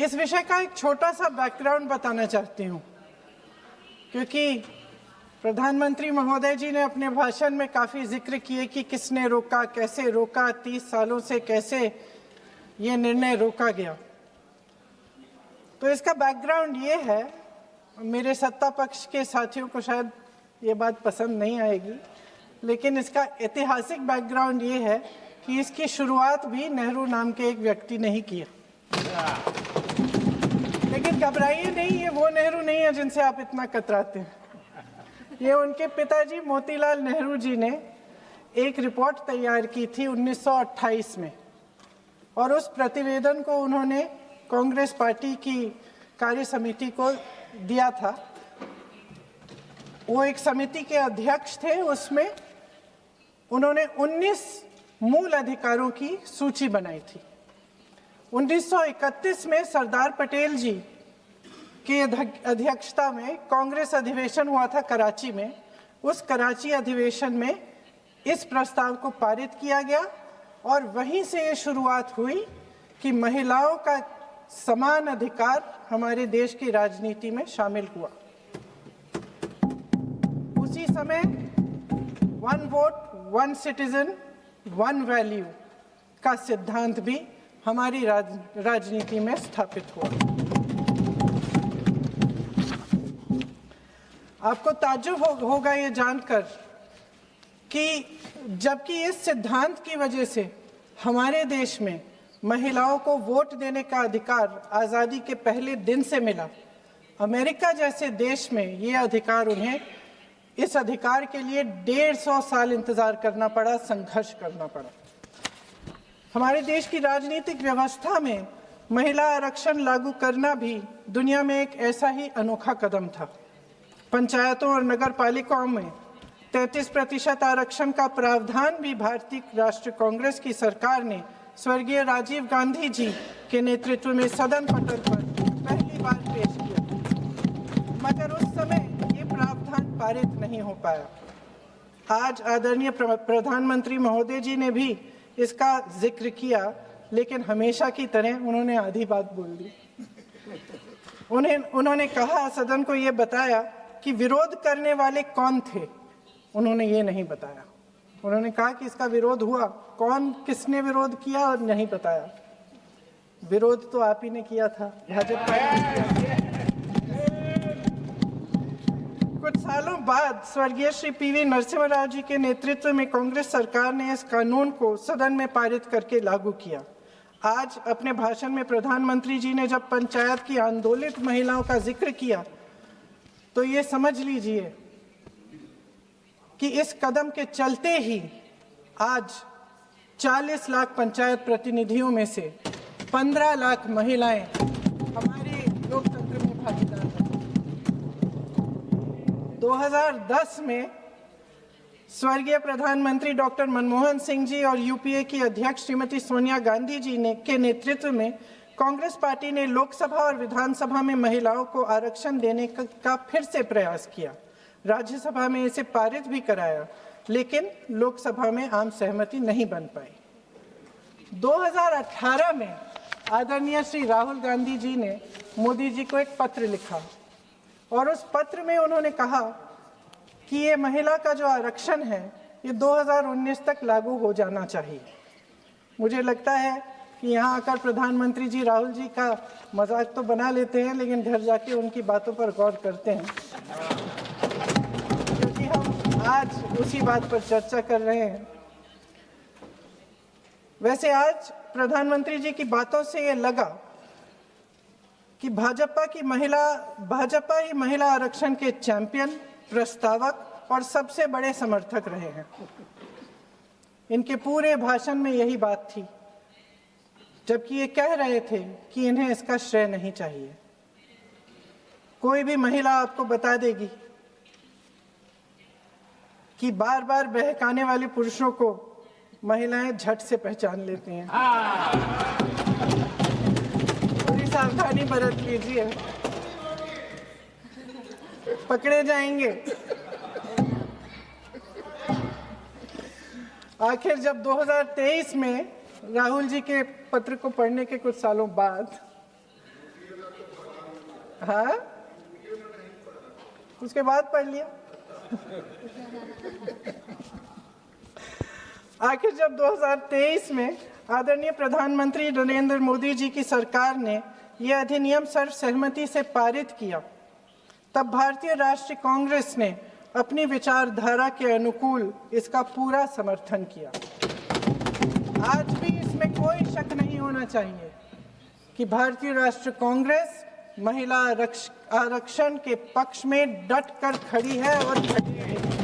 इस विषय का एक छोटा सा बैकग्राउंड बताना चाहती हूँ, क्योंकि प्रधानमंत्री महोदय जी ने अपने भाषण में काफ़ी जिक्र किए कि किसने रोका, कैसे रोका, 30 सालों से कैसे ये निर्णय रोका गया। तो इसका बैकग्राउंड ये है, मेरे सत्ता पक्ष के साथियों को शायद ये बात पसंद नहीं आएगी, लेकिन इसका ऐतिहासिक बैकग्राउंड ये है कि इसकी शुरुआत भी नेहरू नाम के एक व्यक्ति ने ही किया। लेकिन घबराइए नहीं, ये वो नेहरू नहीं है जिनसे आप इतना कतराते हैं। ये उनके पिताजी मोतीलाल नेहरू जी ने एक रिपोर्ट तैयार की थी 1928 में, और उस प्रतिवेदन को उन्होंने कांग्रेस पार्टी की कार्य समिति को दिया था। वो एक समिति के अध्यक्ष थे। उसमें उन्होंने 19 मूल अधिकारों की सूची बनाई थी। 1931 में सरदार पटेल जी की अध्यक्षता में कांग्रेस अधिवेशन हुआ था कराची में। उस कराची अधिवेशन में इस प्रस्ताव को पारित किया गया और वहीं से ये शुरुआत हुई कि महिलाओं का समान अधिकार हमारे देश की राजनीति में शामिल हुआ। उसी समय 1 वोट 1 सिटीजन 1 वैल्यू का सिद्धांत भी हमारी राजनीति में स्थापित हुआ। आपको ताज्जुब होगा ये जानकर कि जबकि इस सिद्धांत की वजह से हमारे देश में महिलाओं को वोट देने का अधिकार आज़ादी के पहले दिन से मिला, अमेरिका जैसे देश में ये अधिकार उन्हें इस अधिकार के लिए 150 साल इंतजार करना पड़ा, संघर्ष करना पड़ा। हमारे देश की राजनीतिक व्यवस्था में महिला आरक्षण लागू करना भी दुनिया में एक ऐसा ही अनोखा कदम था। पंचायतों और नगर पालिकाओं में 33% आरक्षण का प्रावधान भी भारतीय राष्ट्रीय कांग्रेस की सरकार ने स्वर्गीय राजीव गांधी जी के नेतृत्व में सदन पटल पर पहली बार पेश किया, मगर उस समय ये प्रावधान पारित नहीं हो पाया। आज आदरणीय प्रधानमंत्री महोदय जी ने भी इसका जिक्र किया, लेकिन हमेशा की तरह उन्होंने आधी बात बोल दी। उन्होंने कहा, सदन को ये बताया कि विरोध करने वाले कौन थे, उन्होंने ये नहीं बताया। उन्होंने कहा कि इसका विरोध हुआ, कौन किसने विरोध किया और नहीं बताया। विरोध तो आप ही ने किया था, भाजपा ने किया। कुछ सालों बाद स्वर्गीय श्री पीवी नरसिम्हा राव जी के नेतृत्व में कांग्रेस सरकार ने इस कानून को सदन में पारित करके लागू किया। आज अपने भाषण में प्रधानमंत्री जी ने जब पंचायत की आंदोलित महिलाओं का जिक्र किया, तो ये समझ लीजिए कि इस कदम के चलते ही आज 40 लाख पंचायत प्रतिनिधियों में से 15 लाख महिलाएं हमारे लोकतंत्र में भागीदार हैं। 2010 में स्वर्गीय प्रधानमंत्री डॉक्टर मनमोहन सिंह जी और यूपीए की अध्यक्ष श्रीमती सोनिया गांधी जी के नेतृत्व में कांग्रेस पार्टी ने लोकसभा और विधानसभा में महिलाओं को आरक्षण देने का फिर से प्रयास किया। राज्यसभा में इसे पारित भी कराया, लेकिन लोकसभा में आम सहमति नहीं बन पाई। 2018 में आदरणीय श्री राहुल गांधी जी ने मोदी जी को एक पत्र लिखा और उस पत्र में उन्होंने कहा कि ये महिला का जो आरक्षण है ये 2019 तक लागू हो जाना चाहिए। मुझे लगता है कि यहाँ आकर प्रधानमंत्री जी राहुल जी का मजाक तो बना लेते हैं, लेकिन घर जाके उनकी बातों पर गौर करते हैं, क्योंकि हम आज उसी बात पर चर्चा कर रहे हैं। वैसे आज प्रधानमंत्री जी की बातों से ये लगा कि भाजपा ही महिला आरक्षण के चैंपियन, प्रस्तावक और सबसे बड़े समर्थक रहे हैं। इनके पूरे भाषण में यही बात थी, जबकि ये कह रहे थे कि इन्हें इसका श्रेय नहीं चाहिए। कोई भी महिला आपको बता देगी कि बार बार बहकाने वाले पुरुषों को महिलाएं झट से पहचान लेती हैं। थोड़ी सावधानी बरत लीजिए, पकड़े जाएंगे। आखिर जब 2023 में राहुल जी के पत्र को पढ़ने के कुछ सालों बाद हाँ, उसके बाद पढ़ लिया। आखिर जब 2023 में आदरणीय प्रधानमंत्री नरेंद्र मोदी जी की सरकार ने यह अधिनियम सर्वसहमति से पारित किया, तब भारतीय राष्ट्रीय कांग्रेस ने अपनी विचारधारा के अनुकूल इसका पूरा समर्थन किया। आज भी इसमें कोई शक नहीं होना चाहिए कि भारतीय राष्ट्रीय कांग्रेस महिला आरक्षण के पक्ष में डट कर खड़ी है और खड़ी रहेगी।